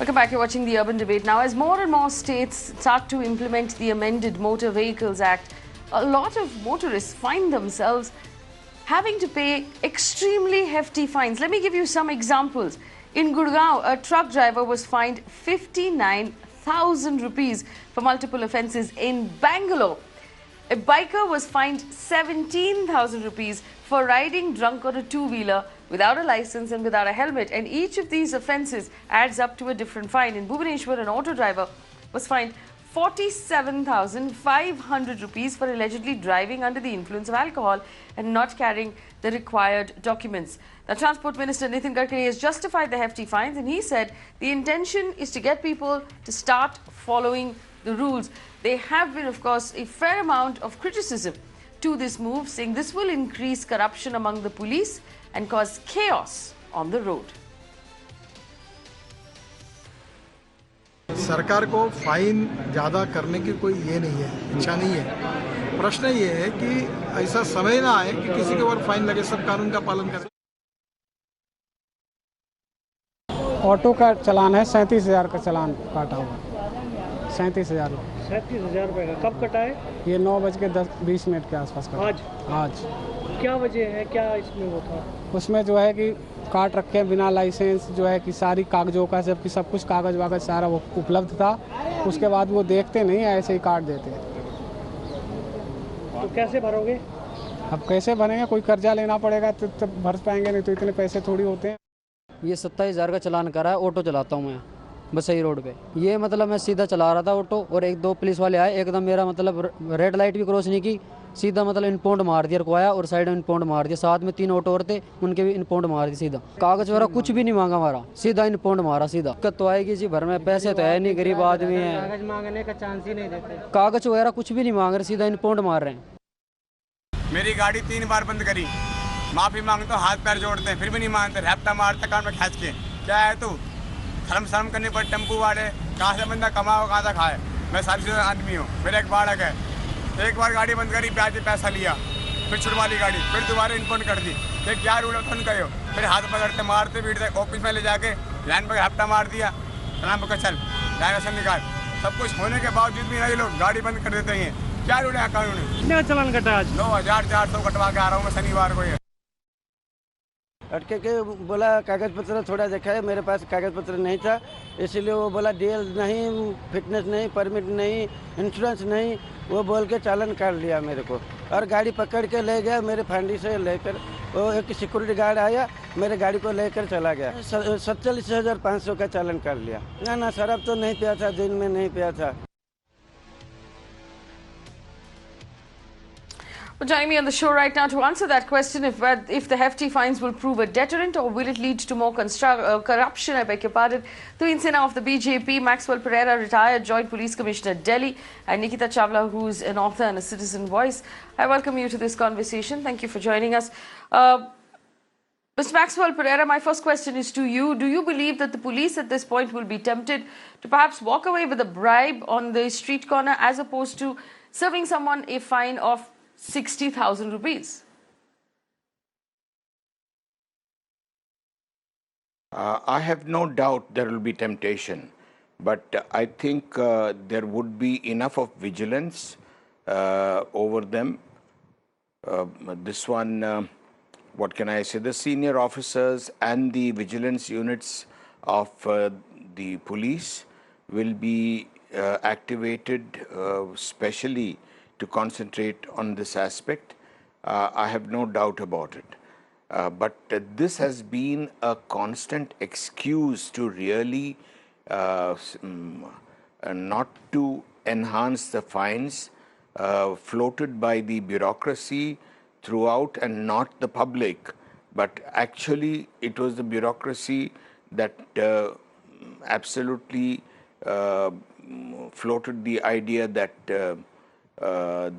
Welcome back. You're watching the Urban Debate. Now, as more and more states start to implement the amended Motor Vehicles Act, a lot of motorists find themselves having to pay extremely hefty fines. Let me give you some examples. In Gurgaon, a truck driver was fined 59,000 rupees for multiple offences. In Bangalore, a biker was fined 17,000 rupees for riding drunk on a two-wheeler without a license and without a helmet. And each of these offences adds up to a different fine. In Bhubaneswar, an auto driver was fined 47,500 rupees for allegedly driving under the influence of alcohol and not carrying the required documents. The Transport Minister Nitin Gadkari has justified the hefty fines, and he said the intention is to get people to start following the rules. There have been, of course, a fair amount of criticism to this move, saying this will increase corruption among the police and cause chaos on the road. सरकार को fine ज़्यादा करने की कोई ये नहीं है, इच्छा नहीं है। प्रश्न ये है कि ऐसा समय ना आए कि किसी के ऊपर फाइन लगे, सब कानून का पालन करें। ऑटो का चालान है 37,000 का चालान काटा हुआ। 37,000 रुपये का कब कटा है? ये 9:20 के आसपास कटा। आज क्या वजह है, क्या इसमें वो था? उसमें जो है कि काट रखे हैं बिना लाइसेंस, जो है कि सारी कागजों का जबकि सब कुछ कागज वागज सारा वो उपलब्ध था, उसके बाद वो देखते नहीं, ऐसे ही काट देते हैं। तो कैसे भरोगे? अब कैसे भरेंगे? कोई कर्जा लेना पड़ेगा तो तब भर पाएंगे, नहीं तो इतने पैसे थोड़ी होते हैं। ये 27,000 का चालान करा है। ऑटो चलाता हूँ मैं बसई रोड पे। ये मतलब मैं सीधा चला रहा था ऑटो, और एक दो पुलिस वाले आए, एकदम मेरा मतलब रेड लाइट भी क्रॉस नहीं की, सीधा मतलब इनपाउंड मार दिया, रुकवाया और साइड में इनपाउंड मार दिया। साथ में 3 ऑटो और थे, उनके भी इनपाउंड मार दिया सीधा। कागज वगैरह कुछ भी नहीं मांगा हमारा, सीधा इनपाउंड मारा सीधा। दिक्कत तो आएगी जी, भर में पैसे तो है नहीं, गरीब आदमी है, कागज मांगने का चांस ही नहीं देते। कागज वगैरह कुछ भी नहीं मांग रहे, सीधा इनपाउंड मार रहे हैं। मेरी गाड़ी 3 बार बंद करी, माफी मांगता हूँ, हाथ पैर जोड़ते हैं, फिर भी नहीं मानते, हैप्टा मारते कान में खींच के। क्या है तू, शर्म करनी पड़े। टेम्पू वाले कहाँ से बंदा कमाओ, कहाँ से खाए। मैं सारी आदमी हूँ, मेरा एक बालक है। एक बार गाड़ी बंद करी, ब्याज पैसा लिया, फिर छुड़वा ली गाड़ी, फिर दोबारा इनपाउंड कर दी। फिर क्या रूल है उनका हो, फिर हाथ पकड़ते मारते पीटते, ऑफिस में ले जाके लाइन पर हैप्टा मार दिया, नाम पकड़ चल लाइसेंस निकाल। सब कुछ होने के बावजूद भी ये लोग गाड़ी बंद कर देते हैं। क्या रूल है कानून? कितना चालान कटा आज? 9,400 कटवा के आ रहा हूँ मैं शनिवार को। ये अटके के बोला कागज़ पत्र थोड़ा देखा है, मेरे पास कागज़ पत्र नहीं था, इसीलिए वो बोला डीएल नहीं, फिटनेस नहीं, परमिट नहीं, इंश्योरेंस नहीं, वो बोल के चालान काट लिया मेरे को। और गाड़ी पकड़ के ले गया, मेरे फांडी से लेकर वो एक सिक्योरिटी गार्ड आया, मेरे गाड़ी को लेकर चला गया। 47,500 का चालान काट लिया। ना शराब तो नहीं पिया था, दिन में नहीं पिया था। Well, joining me on the show right now to answer that question, if the hefty fines will prove a deterrent or will it lead to more corruption, I beg your pardon, Tuin Sinha of the BJP, Maxwell Pereira, retired Joint Police Commissioner, Delhi, and Nikita Chawla, who's an author and a citizen voice. I welcome you to this conversation. Thank you for joining us. Mr. Maxwell Pereira, my first question is to you. Do you believe that the police at this point will be tempted to perhaps walk away with a bribe on the street corner as opposed to serving someone a fine of 60,000 rupees? I have no doubt there will be temptation, but I think there would be enough of vigilance over them. This one, what can I say, the senior officers and the vigilance units of the police will be activated specially to concentrate on this aspect. I have no doubt about it. But this has been a constant excuse to really not to enhance the fines floated by the bureaucracy throughout and not the public. But actually it was the bureaucracy that absolutely floated the idea that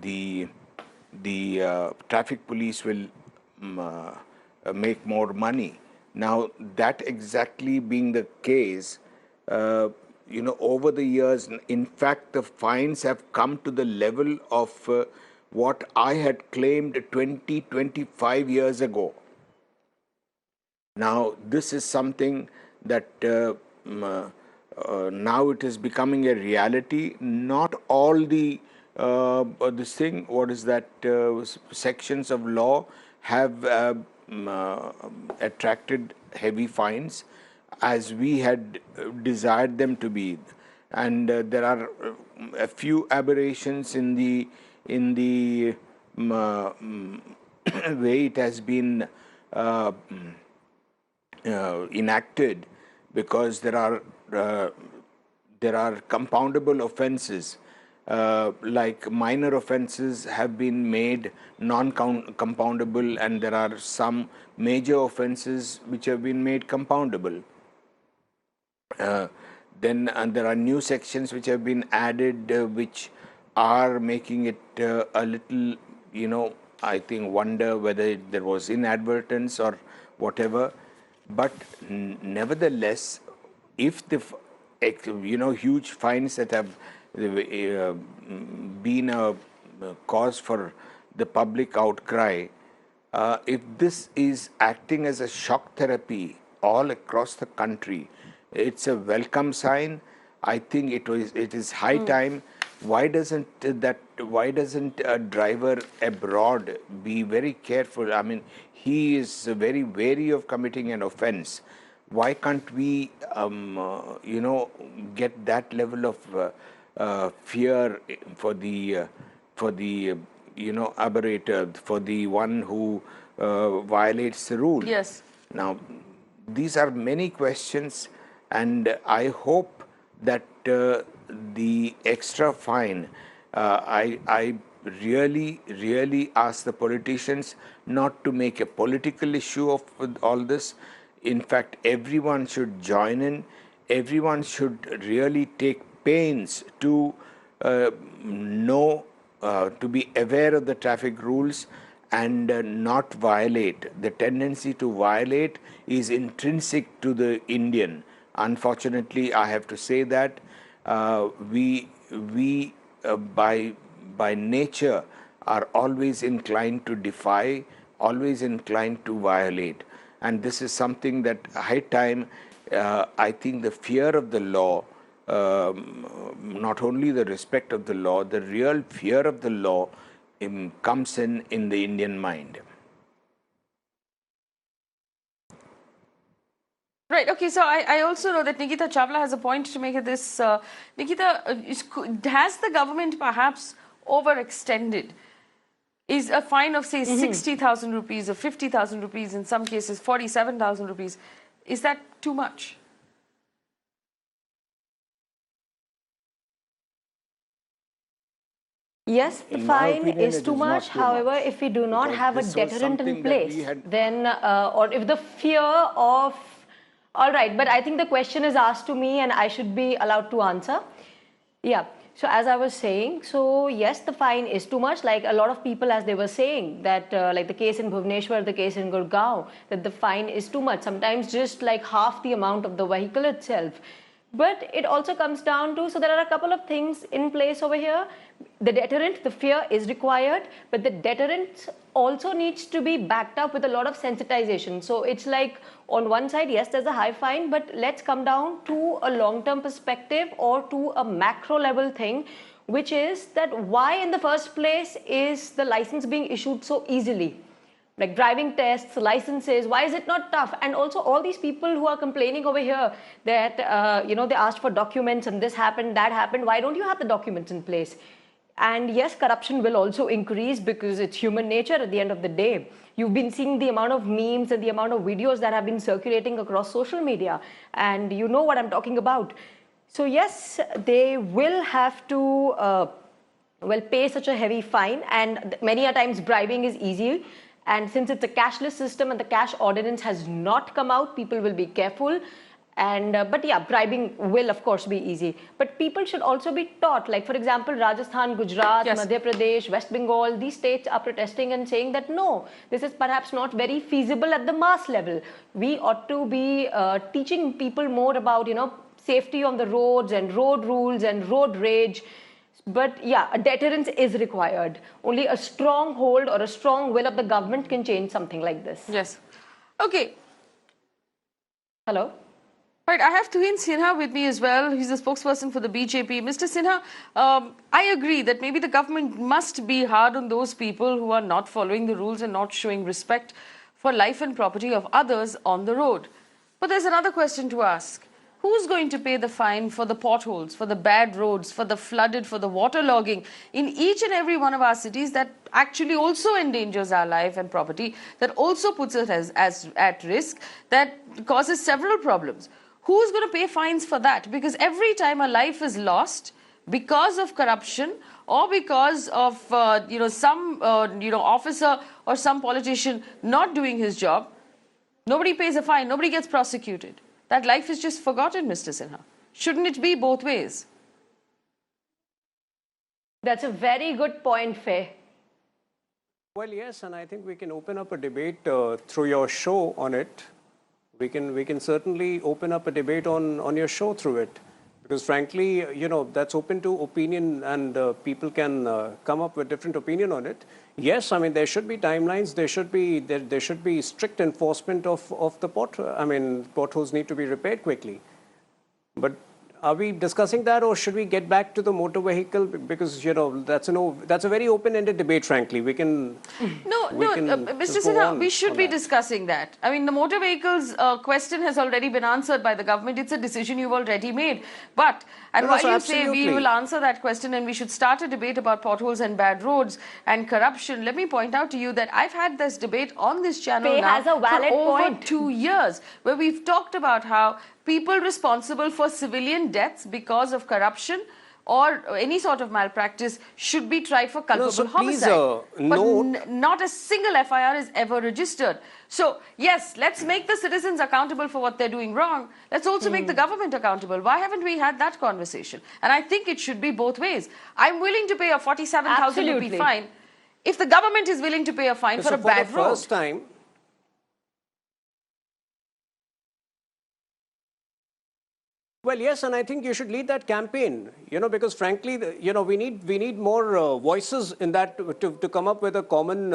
the traffic police will make more money. Now, that exactly being the case, over the years, in fact, the fines have come to the level of what I had claimed 25 years ago. Now, this is something that now it is becoming a reality. Not all the this thing, what is that, sections of law have attracted heavy fines as we had desired them to be, and there are a few aberrations in the way it has been enacted, because there are compoundable offences, like minor offences have been made non-compoundable, and there are some major offences which have been made compoundable. Then there are new sections which have been added, which are making it a little, I think, wonder whether there was inadvertence or whatever. But nevertheless, if the huge fines that have been a cause for the public outcry, if this is acting as a shock therapy all across the country, it's a welcome sign. I think it is high time. Why doesn't a driver abroad be very careful? I mean, he is very wary of committing an offense. Why can't we, get that level of fear for the aberrator, for the one who violates the rule? Yes. Now, these are many questions, and I hope that the extra fine, I really ask the politicians not to make a political issue of all this. In fact, everyone should join in. Everyone should really take pains to know, to be aware of the traffic rules and not violate. The tendency to violate is intrinsic to the Indian. Unfortunately, I have to say that we by nature are always inclined to defy, always inclined to violate. And this is something that high time, I think the fear of the law, not only the respect of the law, the real fear of the law comes in the Indian mind. Right. Okay. So I also know that Nikita Chawla has a point to make at this. Nikita, has the government perhaps overextended? Is a fine of, say, 60,000 rupees or 50,000 rupees, in some cases 47,000 rupees, is that too much? Yes, the fine is too much. However, if we do not have a deterrent in place, then, or if the fear of, all right, but I think the question is asked to me and I should be allowed to answer. Yeah. So as I was saying, so yes, the fine is too much. Like a lot of people, as they were saying, that like the case in Bhubaneswar, the case in Gurgaon, that the fine is too much. Sometimes just like half the amount of the vehicle itself. But it also comes down to, so there are a couple of things in place over here. The deterrent, the fear is required, but the deterrent also needs to be backed up with a lot of sensitization. So it's like on one side, yes, there's a high fine, but let's come down to a long-term perspective or to a macro level thing, which is that why in the first place is the license being issued so easily? Like driving tests, licenses, why is it not tough? And also all these people who are complaining over here that, they asked for documents and this happened, that happened. Why don't you have the documents in place? And yes, corruption will also increase because it's human nature at the end of the day. You've been seeing the amount of memes and the amount of videos that have been circulating across social media. And you know what I'm talking about. So yes, they will have to, pay such a heavy fine. And many a times bribing is easy. And since it's a cashless system and the cash ordinance has not come out, people will be careful. And but yeah, bribing will of course be easy. But people should also be taught, like for example, Rajasthan, Gujarat, yes, Madhya Pradesh, West Bengal, these states are protesting and saying that no, this is perhaps not very feasible at the mass level. We ought to be teaching people more about, safety on the roads and road rules and road rage. But yeah, a deterrence is required. Only a strong hold or a strong will of the government can change something like this. Yes. Okay. Hello? Right, I have Tuhin Sinha with me as well. He's a spokesperson for the BJP. Mr. Sinha, I agree that maybe the government must be hard on those people who are not following the rules and not showing respect for life and property of others on the road. But there's another question to ask. Who's going to pay the fine for the potholes, for the bad roads, for the flooded, for the waterlogging in each and every one of our cities that actually also endangers our life and property, that also puts us as at risk, that causes several problems? Who's going to pay fines for that? Because every time a life is lost because of corruption or because of some officer or some politician not doing his job, nobody pays a fine, nobody gets prosecuted. That life is just forgotten, Mr. Sinha. Shouldn't it be both ways? That's a very good point, Faye. Well, yes, and I think we can open up a debate through your show on it. We can certainly open up a debate on your show through it, because frankly, that's open to opinion, and people can come up with different opinion on it. Yes, I mean there should be timelines. There should be strict enforcement of the potholes need to be repaired quickly. But are we discussing that, or should we get back to the motor vehicle? Because that's a very open-ended debate. Frankly, we can. Mr. Sinha, we should be discussing that. I mean, the motor vehicles question has already been answered by the government. It's a decision you've already made. But while you say we will answer that question and we should start a debate about potholes and bad roads and corruption, let me point out to you that I've had this debate on this channel now for over 2 years, where we've talked about how people responsible for civilian deaths because of corruption or any sort of malpractice should be tried for culpable homicide. But not a single FIR is ever registered. So, yes, let's make the citizens accountable for what they're doing wrong. Let's also make the government accountable. Why haven't we had that conversation? And I think it should be both ways. I'm willing to pay a 47,000 rupee fine if the government is willing to pay a fine for a bad road. First time. Well, yes, and I think you should lead that campaign, because frankly, we need more voices in that to come up with a common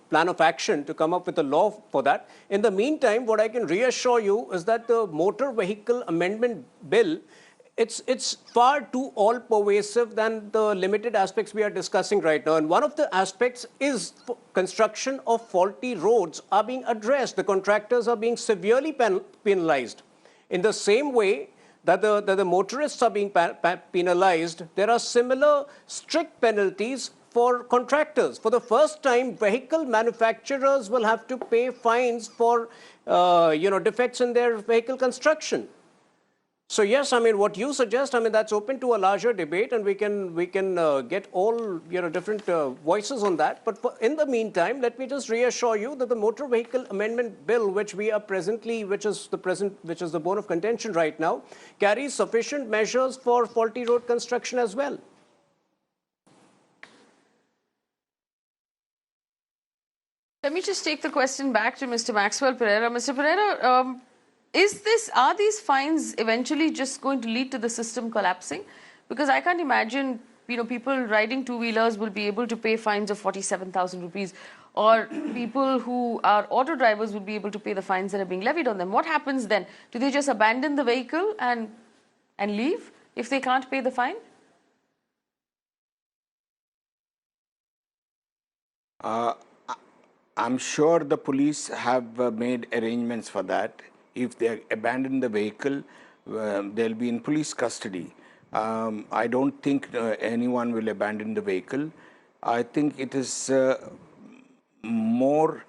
plan of action, to come up with a law for that. In the meantime, what I can reassure you is that the Motor Vehicle Amendment Bill, it's far too all-pervasive than the limited aspects we are discussing right now. And one of the aspects is construction of faulty roads are being addressed. The contractors are being severely penalized. In the same way that the motorists are being penalized, there are similar strict penalties for contractors. For the first time, vehicle manufacturers will have to pay fines for defects in their vehicle construction. So yes, I mean what you suggest, I mean that's open to a larger debate, and we can get all different voices on that. But in the meantime, let me just reassure you that the Motor Vehicle Amendment Bill, which we are presently, which is the bone of contention right now, carries sufficient measures for faulty road construction as well. Let me just take the question back to Mr. Maxwell Pereira. Mr. Pereira, are these fines eventually just going to lead to the system collapsing? Because I can't imagine, people riding two-wheelers will be able to pay fines of 47,000 rupees, or people who are auto drivers will be able to pay the fines that are being levied on them. What happens then? Do they just abandon the vehicle and leave if they can't pay the fine? I'm sure the police have made arrangements for that. If they abandon the vehicle, they'll be in police custody. I don't think anyone will abandon the vehicle. I think it is more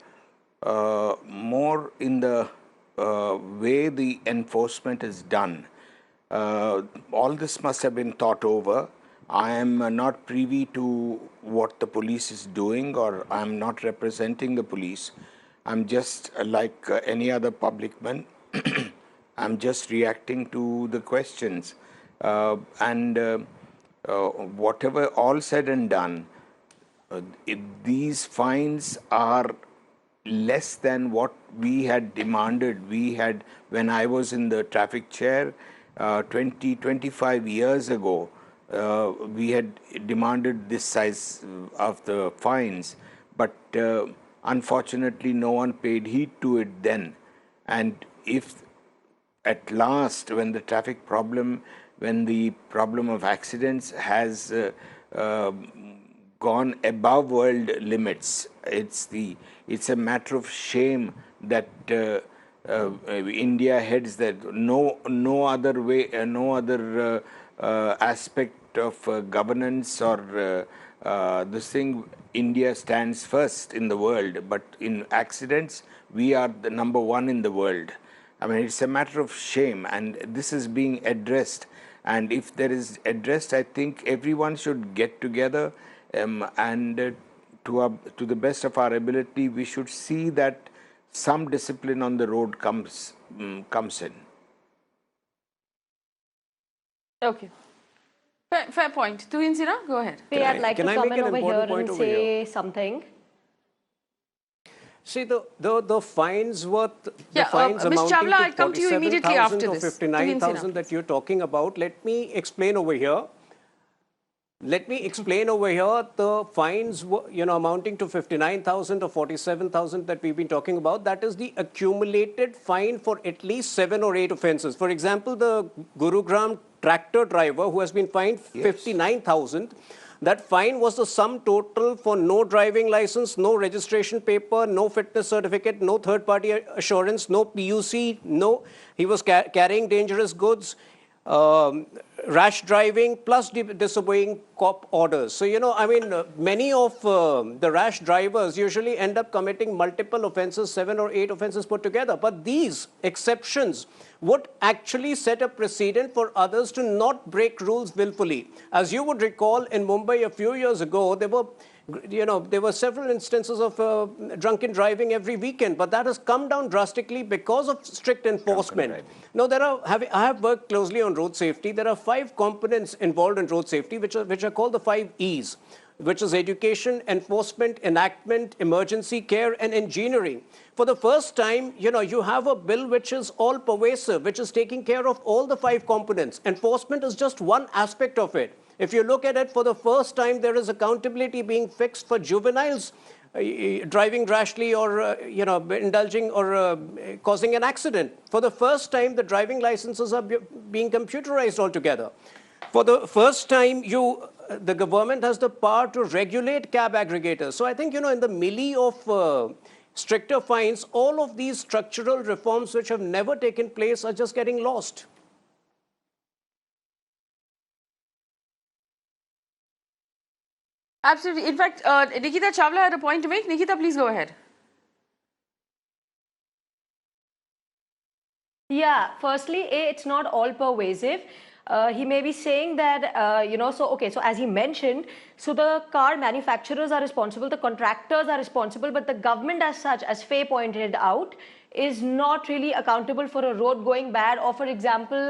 in the way the enforcement is done. All this must have been thought over. I am not privy to what the police is doing, or I am not representing the police. I'm just like any other public man. I'm just reacting to the questions. Whatever all said and done, these fines are less than what we had demanded. When I was in the traffic chair 25 years ago, we had demanded this size of the fines, but unfortunately no one paid heed to it then. And if at last, when the traffic problem, when the problem of accidents has gone above world limits, it's a matter of shame that India heads that. No other way, no other aspect of governance or this thing, India stands first in the world, but in accidents we are the #1 in the world. I mean, it's a matter of shame, and this is being addressed. And if there is addressed, I think everyone should get together and to the best of our ability, we should see that some discipline on the road comes in. Okay. Fair point. Tuhin Sina, go ahead. I'd like to come in over here and say something. See, the fines worth, the fines Ms. amounting Chawla, I'll to come to you immediately after this. 59,000 that you're talking about, let me explain over here. Let me explain over here the fines, amounting to 59,000 or 47,000 that we've been talking about. That is the accumulated fine for at least 7 or 8 offences. For example, the Gurugram tractor driver who has been fined 59,000. That fine was the sum total for no driving license, no registration paper, no fitness certificate, no third-party assurance, no PUC, no, he was carrying dangerous goods, rash driving, plus disobeying cop orders. So, many of the rash drivers usually end up committing multiple offences, 7 or 8 offences put together. But these exceptions would actually set a precedent for others to not break rules willfully. As you would recall, in Mumbai a few years ago, there were several instances of drunken driving every weekend, but that has come down drastically because of strict enforcement. Now, I have worked closely on road safety. There are 5 components involved in road safety, which are called the 5 E's, which is education, enforcement, enactment, emergency care, and engineering. For the first time, you have a bill which is all pervasive, which is taking care of all the 5 components. Enforcement is just one aspect of it. If you look at it, for the first time, there is accountability being fixed for juveniles driving rashly or, indulging or causing an accident. For the first time, the driving licenses are being computerized altogether. For the first time, the government has the power to regulate cab aggregators. So I think, in the melee of stricter fines, all of these structural reforms which have never taken place are just getting lost. Absolutely. In fact, Nikita Chawla had a point to make. Nikita, please go ahead. Yeah, firstly, it's not all pervasive. He may be saying that, so as he mentioned, so the car manufacturers are responsible, the contractors are responsible, but the government as such, as Faye pointed out, is not really accountable for a road going bad or, for example,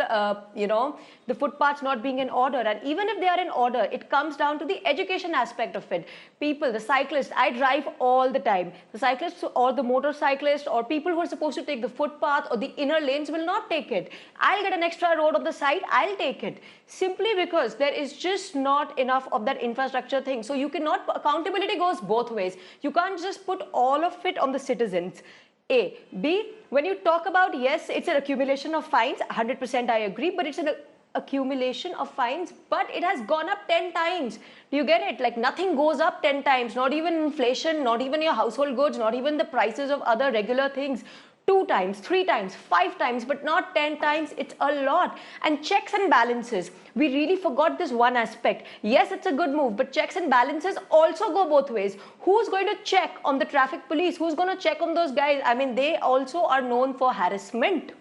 the footpaths not being in order. And even if they are in order, it comes down to the education aspect of it. People, the cyclists, I drive all the time. The cyclists or the motorcyclists or people who are supposed to take the footpath or the inner lanes will not take it. I'll get an extra road on the side, I'll take it. Simply because there is just not enough of that infrastructure thing. So you cannot, accountability goes both ways. You can't just put all of it on the citizens. A. B, when you talk about, yes, it's an accumulation of fines, 100% I agree, but it's an accumulation of fines, but it has gone up 10 times. Do you get it? Like nothing goes up 10 times, not even inflation, not even your household goods, not even the prices of other regular things. 2 times, 3 times, 5 times, but not 10 times. It's a lot. And checks and balances. We really forgot this one aspect. Yes, it's a good move, but checks and balances also go both ways. Who's going to check on the traffic police? Who's going to check on those guys? I mean, they also are known for harassment.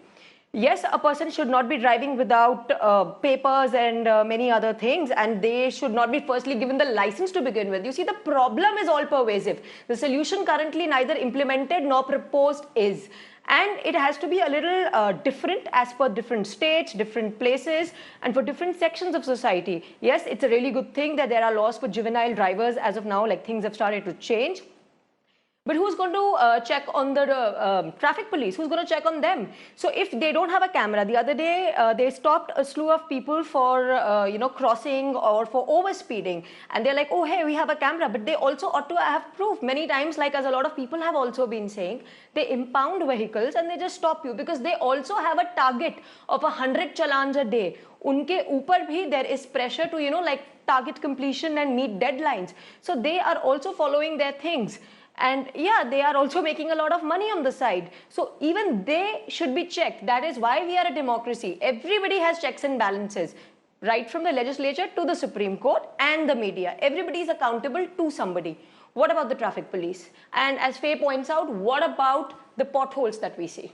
Yes, a person should not be driving without papers and many other things, and they should not be firstly given the license to begin with. You see, the problem is all pervasive. The solution currently neither implemented nor proposed is. And it has to be a little different as per different states, different places, and for different sections of society. Yes, it's a really good thing that there are laws for juvenile drivers as of now, like things have started to change. But who's going to check on the traffic police? Who's going to check on them? So if they don't have a camera, the other day they stopped a slew of people for crossing or for overspeeding, and they're like, oh hey, we have a camera, but they also ought to have proof. Many times, like as a lot of people have also been saying, they impound vehicles and they just stop you because they also have a target of 100 challans a day. Unke upar bhi there is pressure to like target completion and meet deadlines. So they are also following their things. And yeah, they are also making a lot of money on the side. So even they should be checked. That is why we are a democracy. Everybody has checks and balances, right from the legislature to the Supreme Court and the media. Everybody is accountable to somebody. What about the traffic police? And as Faye points out, what about the potholes that we see?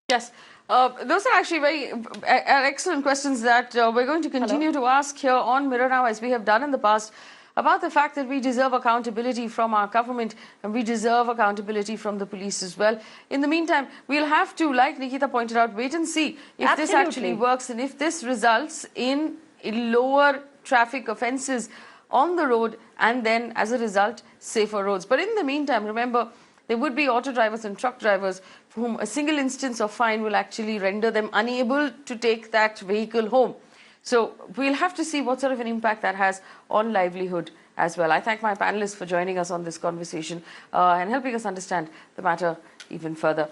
Yes, those are actually very excellent questions that we're going to continue to ask here on Mirror Now, as we have done in the past, about the fact that we deserve accountability from our government and we deserve accountability from the police as well. In the meantime, we'll have to, like Nikita pointed out, wait and see if this actually works and if this results in lower traffic offences on the road and then, as a result, safer roads. But in the meantime, remember, there would be auto drivers and truck drivers for whom a single instance of fine will actually render them unable to take that vehicle home. So we'll have to see what sort of an impact that has on livelihood as well. I thank my panelists for joining us on this conversation and helping us understand the matter even further.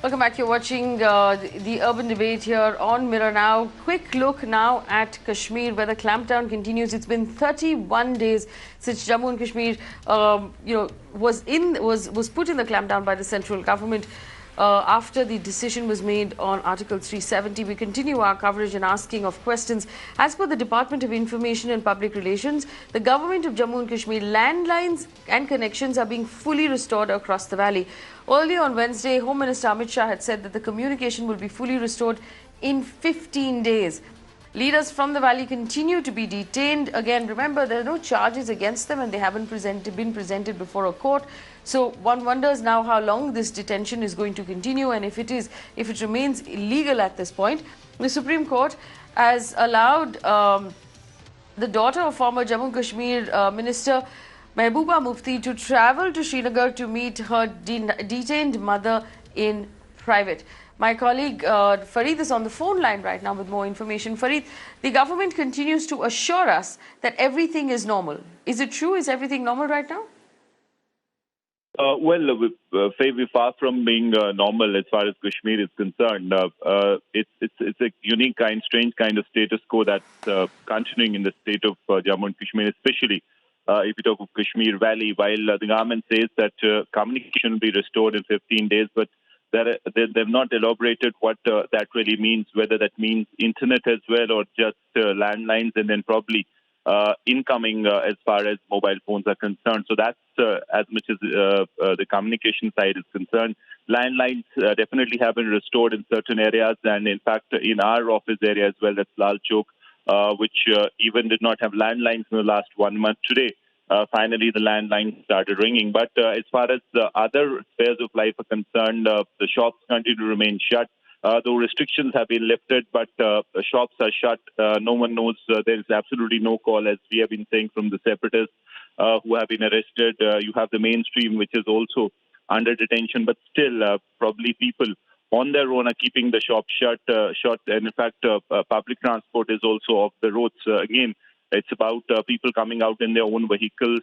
Welcome back. You're watching the urban debate here on Mirror Now. Quick look now at Kashmir, where the clampdown continues. It's been 31 days since Jammu and Kashmir, was put in the clampdown by the central government. After the decision was made on Article 370, we continue our coverage and asking of questions. As per the Department of Information and Public Relations, the government of Jammu and Kashmir, landlines and connections are being fully restored across the valley. Earlier on Wednesday, Home Minister Amit Shah had said that the communication will be fully restored in 15 days. Leaders from the valley continue to be detained. Again, remember, there are no charges against them and they haven't been presented before a court. So one wonders now how long this detention is going to continue, and if it remains illegal at this point. The Supreme Court has allowed the daughter of former Jammu and Kashmir Minister Mehbooba Mufti to travel to Srinagar to meet her detained mother in private. My colleague Fareed is on the phone line right now with more information. Fareed, the government continues to assure us that everything is normal. Is it true? Is everything normal right now? Faye, we're far from being normal as far as Kashmir is concerned. It's a unique strange kind of status quo that's continuing in the state of Jammu and Kashmir, especially if you talk of Kashmir Valley. While the government says that communication will be restored in 15 days, but they've not elaborated what that really means, whether that means internet as well or just landlines and then probably incoming as far as mobile phones are concerned. So that's as much as the communication side is concerned. Landlines definitely have been restored in certain areas, and in fact in our office area as well, that's Lal Chowk, which even did not have landlines in the last 1 month. Today, finally the landlines started ringing. But as far as the other spheres of life are concerned, the shops continue to remain shut. Though restrictions have been lifted, but the shops are shut. No one knows. There is absolutely no call, as we have been saying, from the separatists who have been arrested. You have the mainstream, which is also under detention, but still probably people on their own are keeping the shop shut. And in fact, public transport is also off the roads. Again, it's about people coming out in their own vehicles,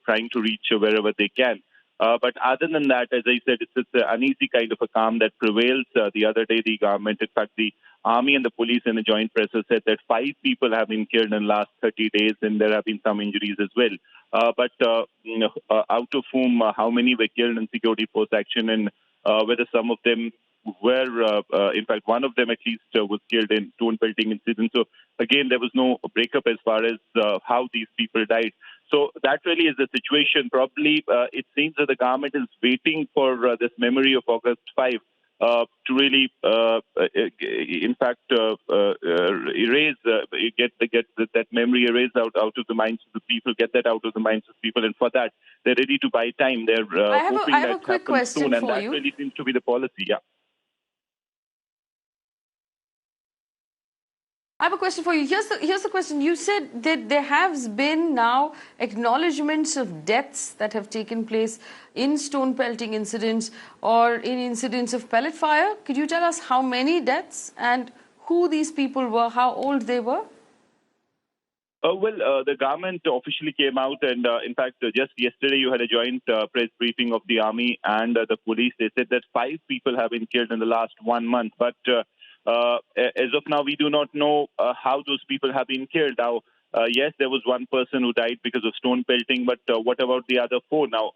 trying to reach wherever they can. But other than that, as I said, it's an uneasy kind of a calm that prevails. The other day, the government, in fact, the army and the police in a joint press said that 5 people have been killed in the last 30 days, and there have been some injuries as well. But out of whom, how many were killed in security force action, and whether some of them were, in fact, one of them at least was killed in stone pelting incident. So again, there was no breakup as far as how these people died. So that really is the situation. Probably it seems that the government is waiting for this memory of August 5 to really, in fact, erase, get that memory erased out of the minds of the people, get that out of the minds of people. And for that, they're ready to buy time. They're hoping I have a quick question soon, and for that you. really seems to be the policy. Yeah. I have a question for you. Here's the question. You said that there has been now acknowledgements of deaths that have taken place in stone pelting incidents or in incidents of pellet fire. Could you tell us how many deaths and who these people were, how old they were? The government officially came out, and in fact, just yesterday you had a joint press briefing of the army and the police. They said that 5 people have been killed in the last 1 month, but as of now, we do not know how those people have been killed. Now, yes, there was one person who died because of stone pelting, but what about the other 4? Now,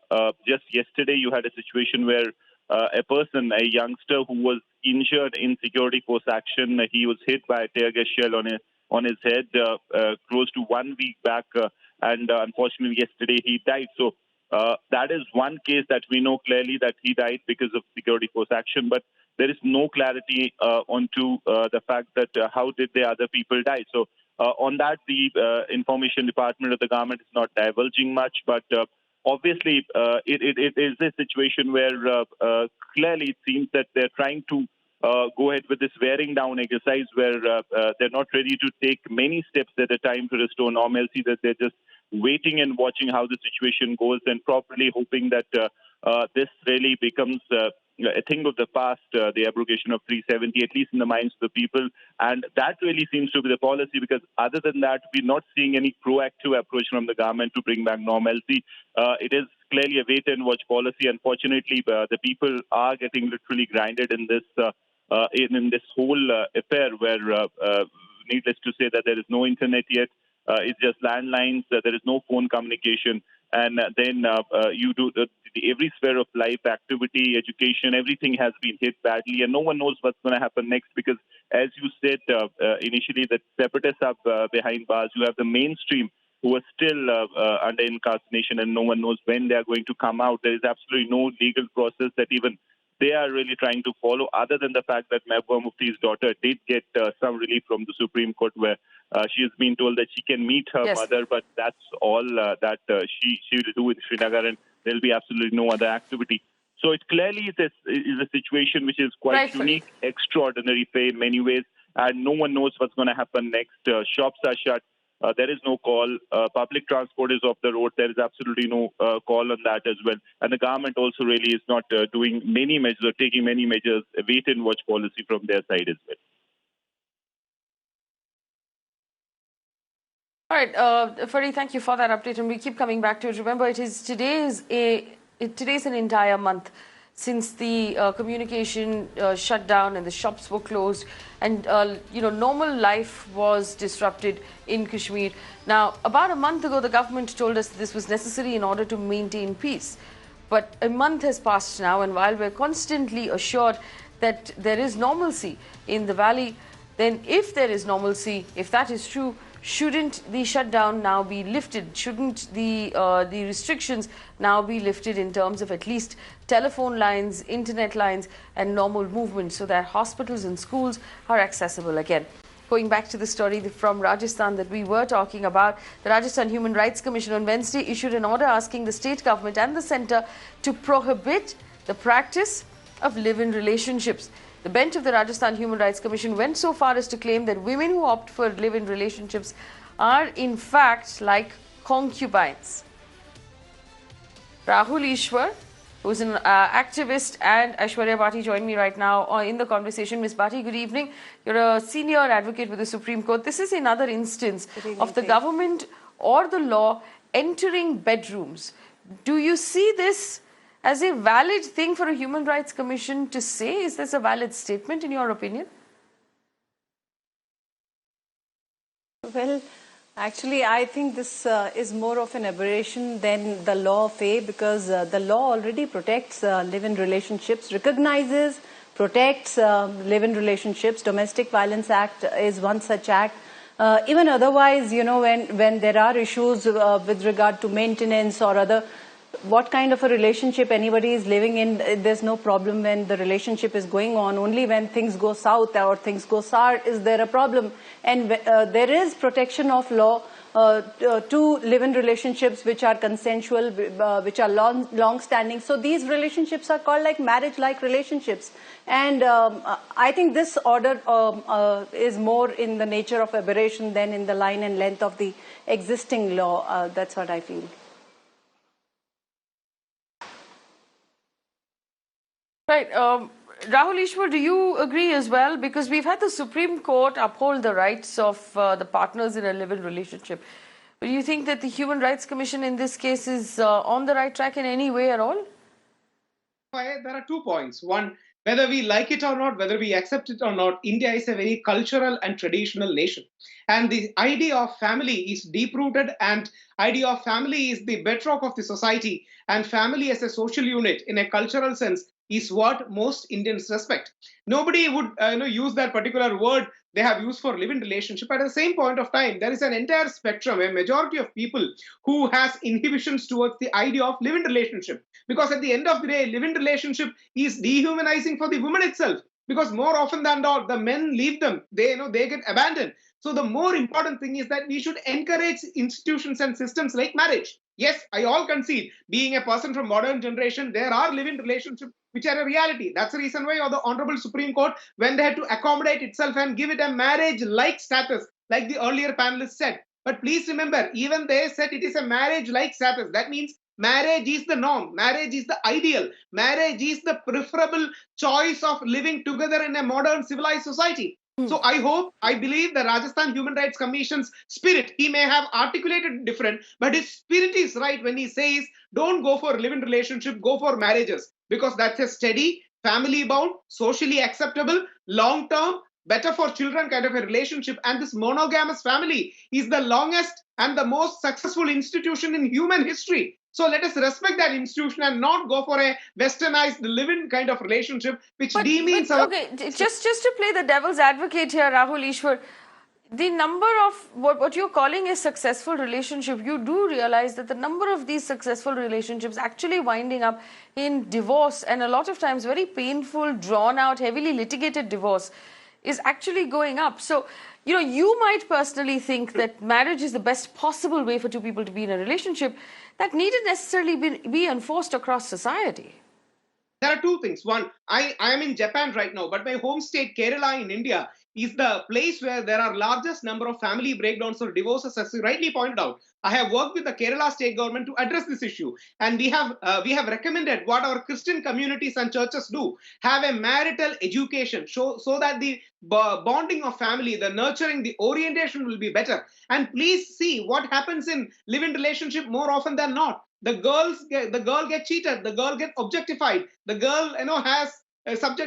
just yesterday, you had a situation where a person, a youngster who was injured in security force action, he was hit by a tear gas shell on his head close to 1 week back, and unfortunately, yesterday he died. So that is one case that we know clearly that he died because of security force action, but there is no clarity onto the fact that how did the other people die. So on that, the information department of the government is not divulging much, but obviously it is a situation where clearly it seems that they're trying to go ahead with this wearing down exercise where they're not ready to take many steps at a time to restore normalcy, that they're just waiting and watching how the situation goes and probably hoping that this really becomes a thing of the past, the abrogation of 370, at least in the minds of the people. And that really seems to be the policy, because other than that, we're not seeing any proactive approach from the government to bring back normalcy. It is clearly a wait-and-watch policy. Unfortunately, the people are getting literally grinded in this whole affair where, needless to say, that there is no internet yet. It's just landlines. There is no phone communication. And then you do every sphere of life, activity, education, everything has been hit badly. And no one knows what's going to happen next because, as you said initially, that separatists are behind bars. You have the mainstream who are still under incarceration, and no one knows when they are going to come out. There is absolutely no legal process that even they are really trying to follow, other than the fact that Mehbooba Mufti's daughter did get some relief from the Supreme Court, where she has been told that she can meet her mother, but that's all that she will do in Srinagar, and there will be absolutely no other activity. So it clearly is a situation which is quite unique, extraordinary in many ways, and no one knows what's going to happen next. Shops are shut. There is no call. Public transport is off the road. There is absolutely no call on that as well. And the government also really is not doing many measures or taking many measures, a wait-and-watch policy from their side as well. All right, Faye, thank you for that update, and we keep coming back to it. Remember, today's an entire month since the communication shut down and the shops were closed, and normal life was disrupted in Kashmir. Now, about a month ago, the government told us this was necessary in order to maintain peace. But a month has passed now, and while we're constantly assured that there is normalcy in the valley, then if there is normalcy, if that is true, shouldn't the shutdown now be lifted? Shouldn't the restrictions now be lifted in terms of at least telephone lines, internet lines, and normal movement, so that hospitals and schools are accessible again? Going back to the story from Rajasthan that we were talking about, the Rajasthan Human Rights Commission on Wednesday issued an order asking the state government and the centre to prohibit the practice of live-in relationships. The bench of the Rajasthan Human Rights Commission went so far as to claim that women who opt for live-in relationships are in fact like concubines. Rahul Ishwar, who's an activist, and Aishwarya Bhati join me right now in the conversation. Ms. Bhati, good evening. You're a senior advocate with the Supreme Court. This is another instance of the government or the law entering bedrooms. Do you see this as a valid thing for a Human Rights Commission to say? Is this a valid statement in your opinion? Well, actually, I think this is more of an aberration than the law of Faye, because the law already protects live-in relationships, recognizes, protects live-in relationships. Domestic Violence Act is one such act. Even otherwise, when there are issues with regard to maintenance or other, what kind of a relationship anybody is living in, there's no problem when the relationship is going on. Only when things go south or things go sour is there a problem. And there is protection of law two live-in relationships which are consensual, which are long-standing. So these relationships are called like marriage-like relationships. And I think this order is more in the nature of aberration than in the line and length of the existing law. That's what I feel. Right. Rahul Ishwar, do you agree as well? Because we've had the Supreme Court uphold the rights of the partners in a live-in relationship. Do you think that the Human Rights Commission in this case is on the right track in any way at all? There are 2 points. One, whether we like it or not, whether we accept it or not, India is a very cultural and traditional nation. And the idea of family is deep-rooted, and idea of family is the bedrock of the society. And family as a social unit in a cultural sense is what most Indians respect. Nobody would use that particular word they have used for live-in relationship. At the same point of time, there is an entire spectrum, a majority of people who has inhibitions towards the idea of live-in relationship. Because at the end of the day, live-in relationship is dehumanizing for the woman itself. Because more often than not, the men leave them. They get abandoned. So the more important thing is that we should encourage institutions and systems like marriage. Yes, I all concede, being a person from modern generation, there are live-in relationships which are a reality. That's the reason why the Honorable Supreme Court, when they had to accommodate itself and give it a marriage-like status, like the earlier panelists said. But please remember, even they said it is a marriage-like status. That means marriage is the norm. Marriage is the ideal. Marriage is the preferable choice of living together in a modern civilized society. So I believe the Rajasthan Human Rights Commission's spirit, he may have articulated different, but his spirit is right when he says, don't go for live-in relationship, go for marriages. Because that's a steady, family-bound, socially acceptable, long-term, better for children kind of a relationship. And this monogamous family is the longest and the most successful institution in human history. So let us respect that institution and not go for a westernized live-in kind of relationship, which demeans our... Okay, just to play the devil's advocate here, Rahul Ishwar, the number of what you're calling a successful relationship, you do realize that the number of these successful relationships actually winding up in divorce, and a lot of times very painful, drawn out, heavily litigated divorce is actually going up. So, you might personally think that marriage is the best possible way for two people to be in a relationship. That needn't necessarily be enforced across society. There are two things. One, I am in Japan right now, but my home state, Kerala in India, is the place where there are largest number of family breakdowns or divorces, as you rightly pointed out. I have worked with the Kerala state government to address this issue, and we have recommended what our Christian communities and churches do: have a marital education, so that the bonding of family, the nurturing, the orientation will be better. And please see what happens in live-in relationship more often than not. The girl get cheated, the girl get objectified, the girl has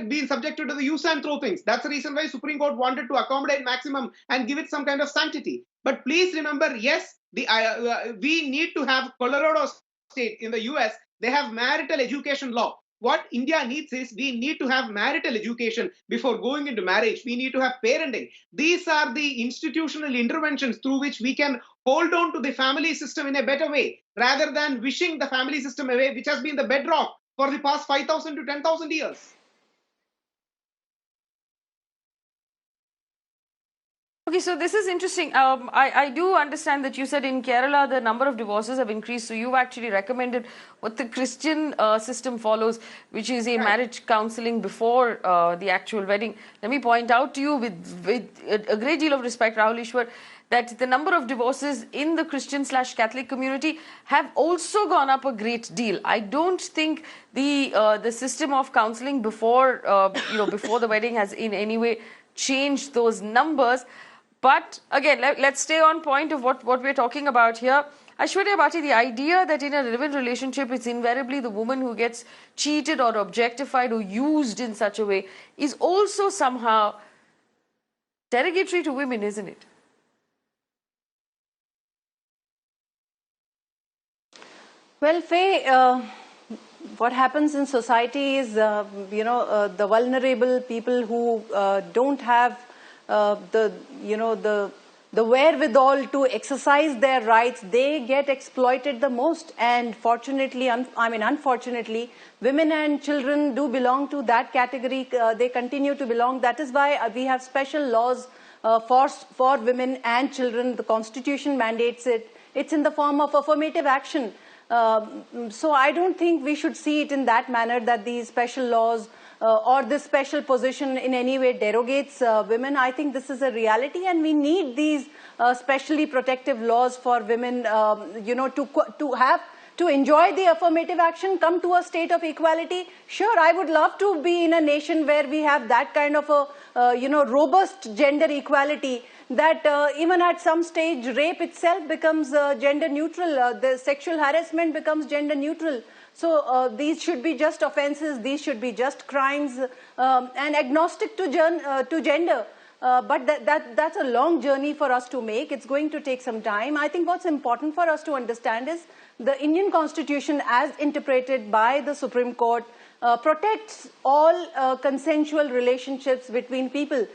being subjected to the use and throw things. That's the reason why Supreme Court wanted to accommodate maximum and give it some kind of sanctity. But please remember, yes, we need to have Colorado state in the US. They have marital education law. What India needs is, we need to have marital education before going into marriage. We need to have parenting. These are the institutional interventions through which we can hold on to the family system in a better way, rather than wishing the family system away, which has been the bedrock for the past 5,000 to 10,000 years. Okay, so this is interesting. I do understand that you said in Kerala the number of divorces have increased. So you've actually recommended what the Christian system follows, which is a marriage counseling before the actual wedding. Let me point out to you with a great deal of respect, Rahul Ishwar, that the number of divorces in the Christian/Catholic community have also gone up a great deal. I don't think the system of counseling before before the wedding has in any way changed those numbers. But again, let's stay on point of what we're talking about here. Aishwarya Bhatti, the idea that in a live-in relationship it's invariably the woman who gets cheated or objectified or used in such a way is also somehow derogatory to women, isn't it? Well, Faye, what happens in society is, the vulnerable people who don't have the wherewithal to exercise their rights, they get exploited the most. And fortunately, unfortunately, women and children do belong to that category. They continue to belong. That is why we have special laws for women and children. The Constitution mandates it. It's in the form of affirmative action. So I don't think we should see it in that manner, that these special laws or this special position in any way derogates women. I think this is a reality, and we need these specially protective laws for women, to enjoy the affirmative action, come to a state of equality. Sure, I would love to be in a nation where we have that kind of a, robust gender equality, that even at some stage rape itself becomes gender neutral, the sexual harassment becomes gender neutral. So these should be just offenses, these should be just crimes, and agnostic to gender. But that's a long journey for us to make. It's going to take some time. I think what's important for us to understand is the Indian Constitution, as interpreted by the Supreme Court, protects all consensual relationships between people,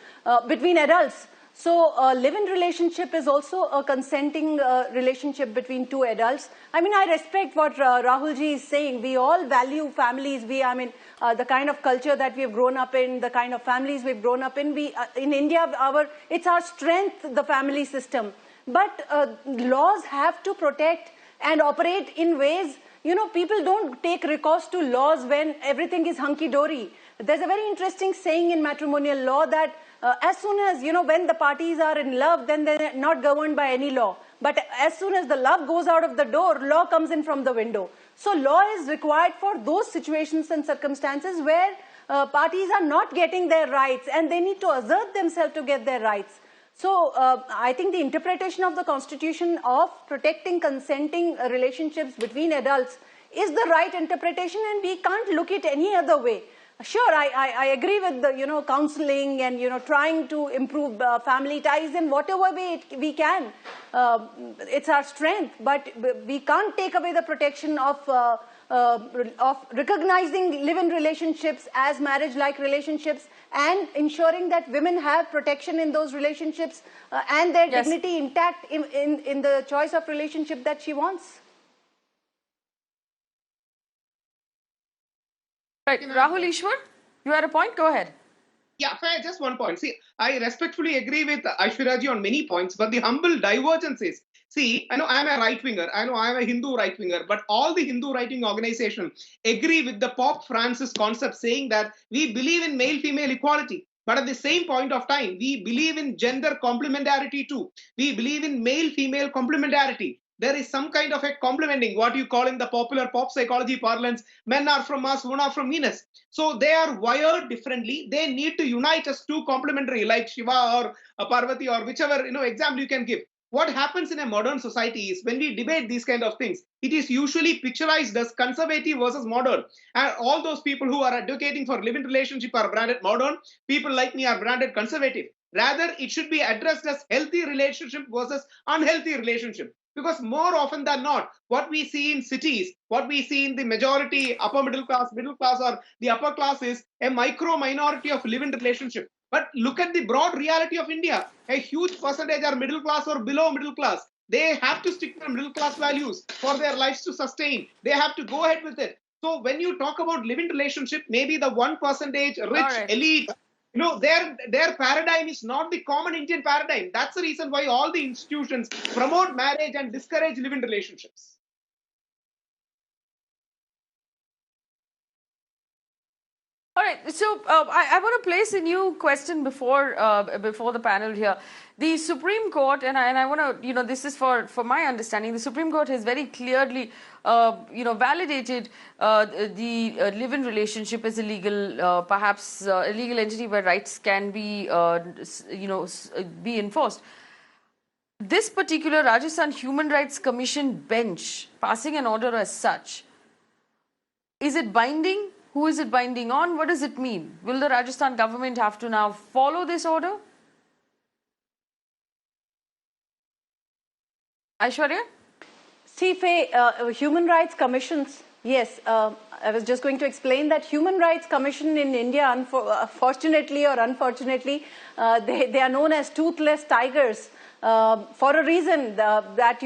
between adults. So a live-in relationship is also a consenting relationship between two adults. I mean, I respect what Rahulji is saying. We all value families. The kind of culture that we have grown up in, the kind of families we've grown up in. In India, it's our strength, the family system. But laws have to protect and operate in ways, people don't take recourse to laws when everything is hunky-dory. There's a very interesting saying in matrimonial law that as soon as, when the parties are in love, then they're not governed by any law. But as soon as the love goes out of the door, law comes in from the window. So law is required for those situations and circumstances where parties are not getting their rights and they need to assert themselves to get their rights. So I think the interpretation of the Constitution of protecting consenting relationships between adults is the right interpretation, and we can't look at any other way. Sure, I agree with the, counseling and, trying to improve family ties in whatever way we can. It's our strength, but we can't take away the protection of recognizing live-in relationships as marriage-like relationships and ensuring that women have protection in those relationships and their dignity intact in the choice of relationship that she wants. Right, Rahul Ishwar, you had a point? Go ahead. Yeah, Faye, just one point. See, I respectfully agree with Aishwaryaji on many points, but the humble divergence is, see, I know I am a right-winger, I know I am a Hindu right-winger, but all the Hindu right-wing organizations agree with the Pope Francis concept saying that we believe in male-female equality. But at the same point of time, we believe in gender complementarity too. We believe in male-female complementarity. There is some kind of a complementing, what you call in the popular pop psychology parlance, men are from Mars, women are from Venus. So they are wired differently. They need to unite as two complementary, like Shiva or Parvati or whichever example you can give. What happens in a modern society is when we debate these kind of things, it is usually picturized as conservative versus modern. And all those people who are advocating for live-in relationship are branded modern. People like me are branded conservative. Rather, it should be addressed as healthy relationship versus unhealthy relationship. Because more often than not, what we see in cities, what we see in the majority upper middle class or the upper class is a micro minority of live-in relationship. But look at the broad reality of India. A huge percentage are middle class or below middle class. They have to stick to middle class values for their lives to sustain. They have to go ahead with it. So when you talk about live-in relationship, maybe the 1% rich elite, their paradigm is not the common Indian paradigm. That's the reason why all the institutions promote marriage and discourage live-in relationships. All right, so I want to place a new question before the panel here. The Supreme Court, and I want to, this is for my understanding, the Supreme Court has very clearly, validated the live-in relationship as a legal, perhaps a legal entity where rights can be, be enforced. This particular Rajasthan Human Rights Commission bench passing an order as such, is it binding? Who is it binding on? What does it mean? Will the Rajasthan government have to now follow this order? Aishwarya? See, Faye, human rights commissions, yes, I was just going to explain that Human Rights Commission in India, fortunately or unfortunately, they are known as toothless tigers. For a reason that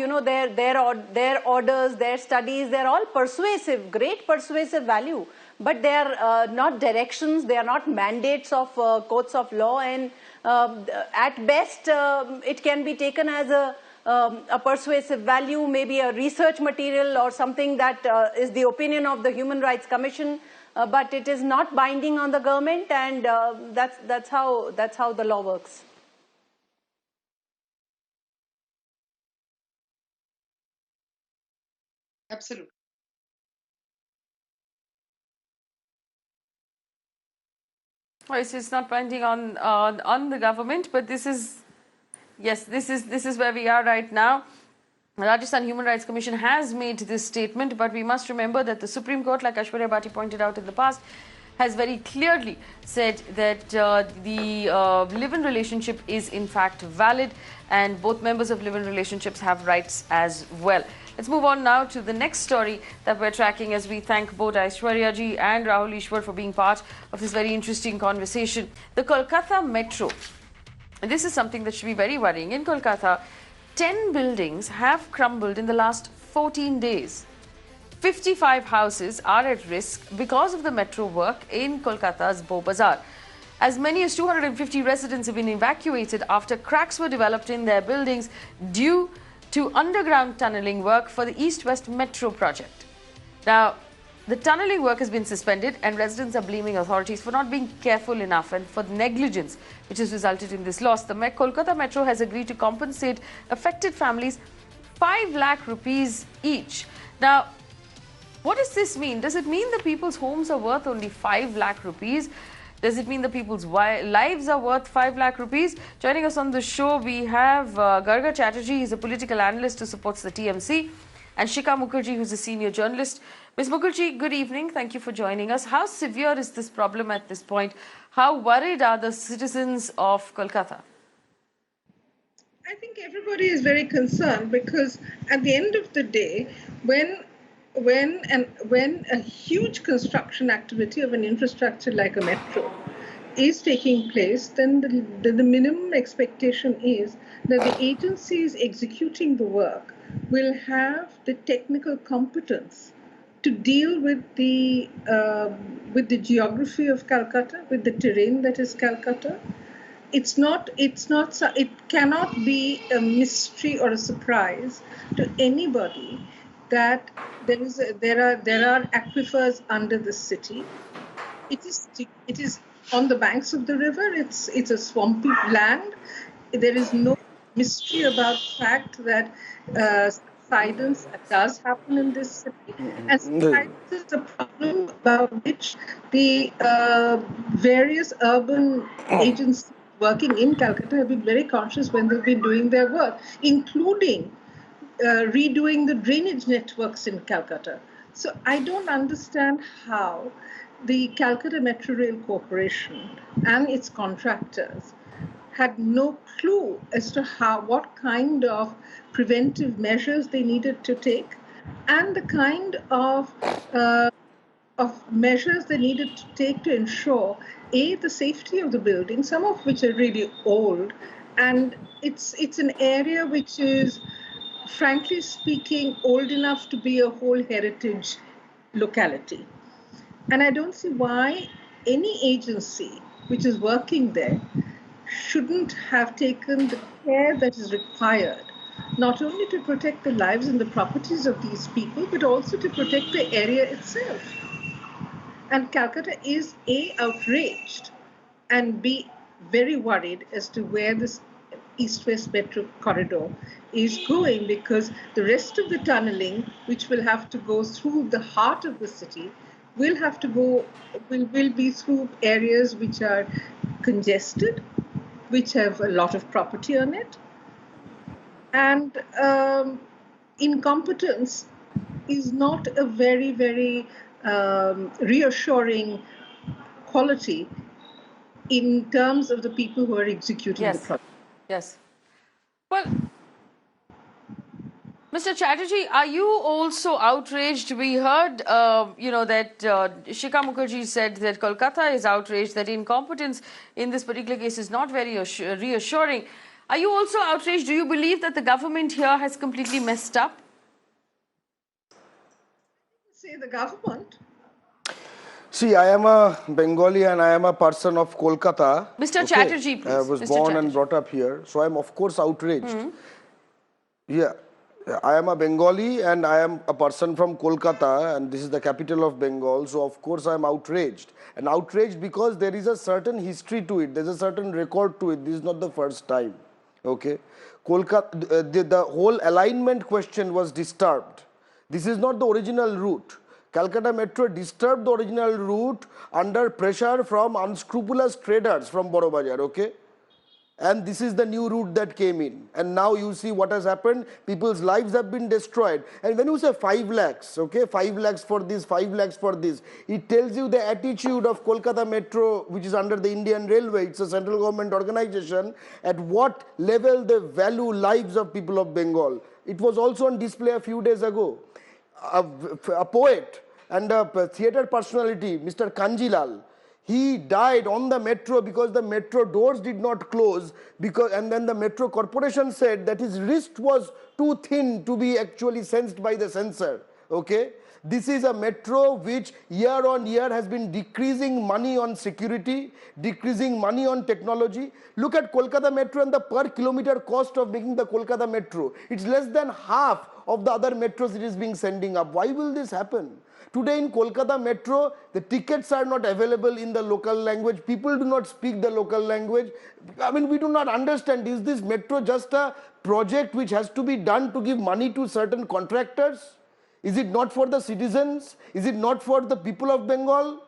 their orders, their studies, they're all persuasive, great persuasive value. But they are not directions, they are not mandates of courts of law, and At best, it can be taken as a persuasive value, maybe a research material or something that is the opinion of the Human Rights Commission, but it is not binding on the government, and that's how the law works. Absolutely. Well, it's not binding on the government, but this is, yes, this is where we are right now. The Rajasthan Human Rights Commission has made this statement, but we must remember that the Supreme Court, like Aishwarya Bhati pointed out in the past, has very clearly said that the live-in relationship is in fact valid, and both members of live-in relationships have rights as well. Let's move on now to the next story that we're tracking, as we thank both Aishwarya ji and Rahul Ishwar for being part of this very interesting conversation. The Kolkata Metro. This is something that should be very worrying. In Kolkata, 10 buildings have crumbled in the last 14 days. 55 houses are at risk because of the metro work in Kolkata's Bowbazaar. As many as 250 residents have been evacuated after cracks were developed in their buildings due to underground tunnelling work for the East-West Metro project. Now, the tunnelling work has been suspended, and residents are blaming authorities for not being careful enough and for negligence, which has resulted in this loss. The Kolkata Metro has agreed to compensate affected families 5 lakh rupees each. Now, what does this mean? Does it mean the people's homes are worth only 5 lakh rupees? Does it mean the people's lives are worth 5 lakh rupees? Joining us on the show, we have Garga Chatterjee. He's a political analyst who supports the TMC, and Shikha Mukerjee, who's a senior journalist. Ms. Mukerjee, good evening. Thank you for joining us. How severe is this problem at this point? How worried are the citizens of Kolkata? I think everybody is very concerned, because at the end of the day, when a huge construction activity of an infrastructure like a metro is taking place, then the minimum expectation is that the agencies executing the work will have the technical competence to deal with the geography of Calcutta, with the terrain that is Calcutta. It cannot be a mystery or a surprise to anybody that there are aquifers under the city. It is on the banks of the river. It's a swampy land. There is no mystery about the fact that subsidence does happen in this city, and subsidence is a problem about which the various urban agencies working in Calcutta have been very conscious when they've been doing their work, including redoing the drainage networks in Calcutta. So I don't understand how the Calcutta Metro Rail Corporation and its contractors had no clue as to what kind of preventive measures they needed to take, and the kind of measures they needed to take to ensure the safety of the building, some of which are really old, and it's an area which is, frankly speaking, old enough to be a whole heritage locality. And I don't see why any agency which is working there shouldn't have taken the care that is required, not only to protect the lives and the properties of these people, but also to protect the area itself. And Calcutta is outraged, and B, very worried as to where this East-West Metro corridor is going, because the rest of the tunneling, which will have to go through the heart of the city, will be through areas which are congested, which have a lot of property on it, and incompetence is not a very, very reassuring quality in terms of the people who are executing the project. Yes. Well, Mr. Chatterjee, are you also outraged? We heard, that Shikha Mukerjee said that Kolkata is outraged, that incompetence in this particular case is not very reassuring. Are you also outraged? Do you believe that the government here has completely messed up? Say the government. See, I am a Bengali and I am a person of Kolkata. Mr. Chatterjee, please. I was Mr. born Chatterjee. and brought up here, so I am of course outraged. Yeah, I am a Bengali and I am a person from Kolkata, and this is the capital of Bengal, so of course I am outraged. And outraged because there is a certain history to it, there is a certain record to it. This is not the first time. Okay, Kolkata, the whole alignment question was disturbed. This is not the original route. Calcutta Metro disturbed the original route under pressure from unscrupulous traders from Bowbazaar, okay? And this is the new route that came in. And now you see what has happened. People's lives have been destroyed. And when you say 5 lakhs, okay, 5 lakhs for this, 5 lakhs for this, it tells you the attitude of Kolkata Metro, which is under the Indian Railway. It's a central government organization. At what level they value lives of people of Bengal. It was also on display a few days ago. A poet and a theatre personality, Mr. Kanjilal, he died on the metro because the metro doors did not close, and then the metro corporation said that his wrist was too thin to be actually sensed by the sensor. Okay, this is a metro which year on year has been decreasing money on security, decreasing money on technology. Look at Kolkata Metro and the per kilometer cost of making the Kolkata Metro. It's less than half of the other metros it is being sending up. Why will this happen? Today in Kolkata Metro, the tickets are not available in the local language. People do not speak the local language. I mean, we do not understand. Is this metro just a project which has to be done to give money to certain contractors? Is it not for the citizens? Is it not for the people of Bengal?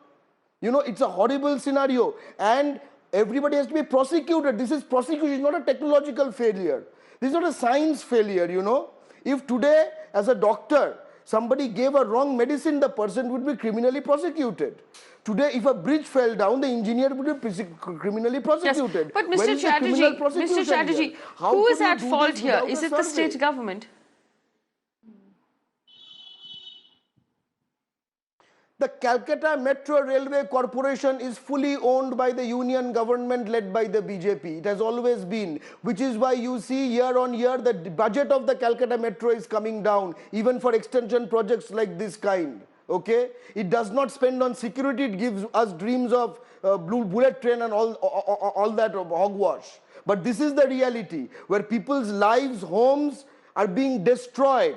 You know, it's a horrible scenario. And everybody has to be prosecuted. This is prosecution, not a technological failure. This is not a science failure, you know. If today, as a doctor, somebody gave a wrong medicine, the person would be criminally prosecuted. Today, if a bridge fell down, the engineer would be criminally prosecuted. Yes, but Mr. Chatterjee, who is at fault here? Is it the state government? The Calcutta Metro Railway Corporation is fully owned by the union government led by the BJP. It has always been, which is why you see year on year the budget of the Calcutta Metro is coming down, even for extension projects like this kind. Okay, it does not spend on security. It gives us dreams of blue bullet train and all that hogwash. But this is the reality where people's lives, homes are being destroyed.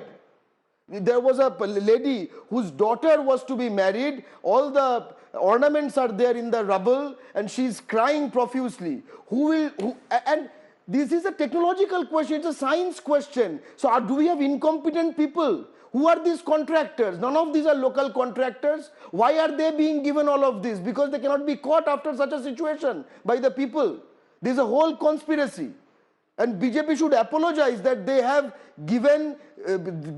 There was a lady whose daughter was to be married. All the ornaments are there in the rubble and she's crying profusely. And this is a technological question, it's a science question. So do we have incompetent people? Who are these contractors? None of these are local contractors. Why are they being given all of this? Because they cannot be caught after such a situation by the people. There's a whole conspiracy. And BJP should apologize that they have given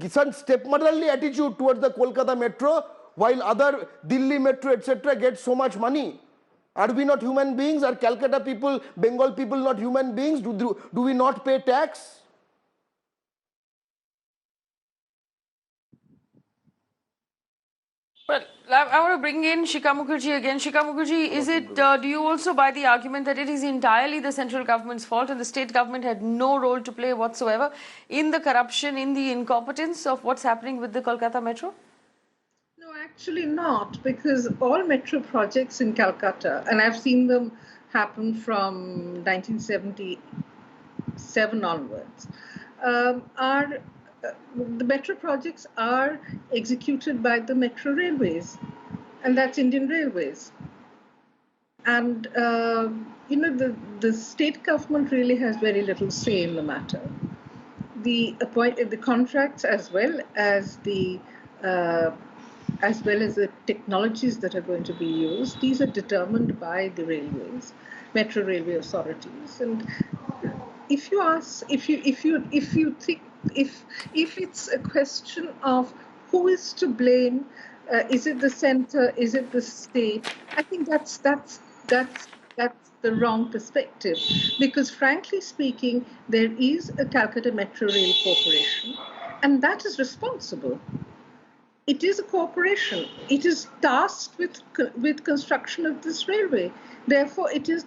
some stepmotherly attitude towards the Kolkata Metro, while other Delhi Metro, etc. get so much money. Are we not human beings? Are Calcutta people, Bengal people not human beings? Do we not pay tax? Well, I want to bring in Shikha Mukerjee again. Shikha Mukerjee, is it, do you also buy the argument that it is entirely the central government's fault and the state government had no role to play whatsoever in the corruption, in the incompetence of what's happening with the Kolkata Metro? No, actually not, because all metro projects in Calcutta, and I've seen them happen from 1977 onwards, the metro projects are executed by the Metro Railways, and that's Indian Railways. And, you know, the state government really has very little say in the matter. The contracts as well as the technologies that are going to be used, these are determined by the railways, Metro Railway authorities. And if you ask, if you think, if it's a question of who is to blame, is it the center, is it the state? I think that's the wrong perspective, because frankly speaking, there is a Calcutta Metro Rail Corporation, and that is responsible. It is a corporation. It is tasked with construction of this railway. Therefore, it is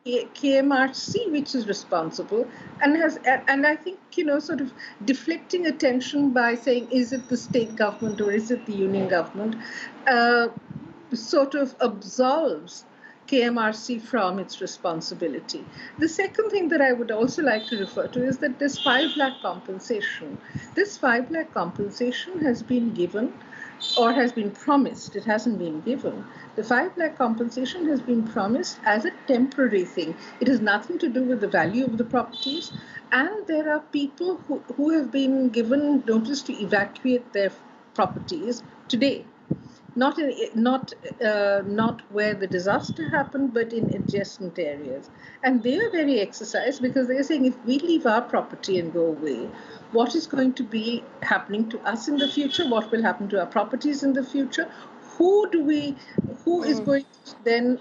KMRC which is responsible, and I think, you know, sort of deflecting attention by saying, is it the state government or is it the union government? sort of absolves KMRC from its responsibility. The second thing that I would also like to refer to is that this 5 lakh compensation. This 5 lakh compensation has been given or has been promised. It hasn't been given. The 5 lakh compensation has been promised as a temporary thing. It has nothing to do with the value of the properties. And there are people who have been given notice to evacuate their properties today. Not where the disaster happened, but in adjacent areas. And they are very exercised because they are saying, if we leave our property and go away, what is going to be happening to us in the future? What will happen to our properties in the future? Who is going to then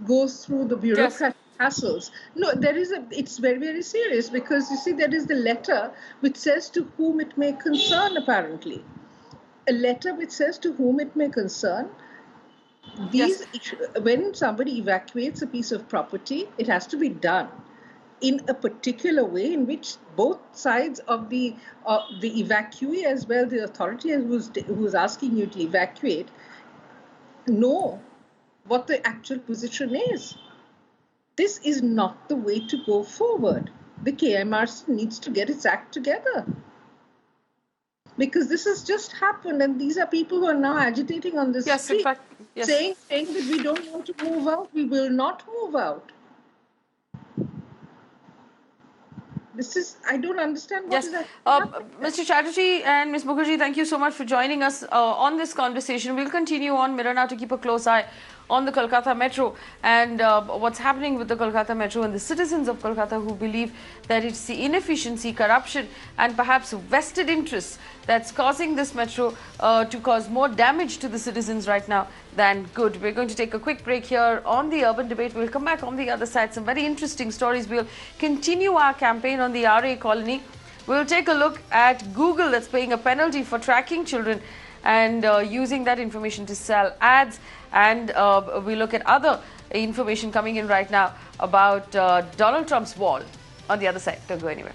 go through the bureaucratic hassles? No, it's very, very serious, because you see, there is the letter which says to whom it may concern, apparently. A letter which says to whom it may concern. When somebody evacuates a piece of property, it has to be done in a particular way in which both sides of the evacuee as well, the authority who's asking you to evacuate, know what the actual position is. This is not the way to go forward. The KMRC needs to get its act together. Because this has just happened, and these are people who are now agitating on the street, in fact, saying that we don't want to move out, we will not move out. I don't understand what is happening. Mr. Chatterjee and Ms. Mukerjee, thank you so much for joining us on this conversation. We'll continue on Mirror now to keep a close eye on the Kolkata Metro and what's happening with the Kolkata Metro and the citizens of Kolkata who believe that it's the inefficiency, corruption and perhaps vested interests that's causing this metro to cause more damage to the citizens right now than good. We're going to take a quick break here on the Urban Debate. We'll come back on the other side. Some very interesting stories. We'll continue our campaign on the RA colony. We'll take a look at Google that's paying a penalty for tracking children and using that information to sell ads. And we look at other information coming in right now about Donald Trump's wall on the other side. Don't go anywhere.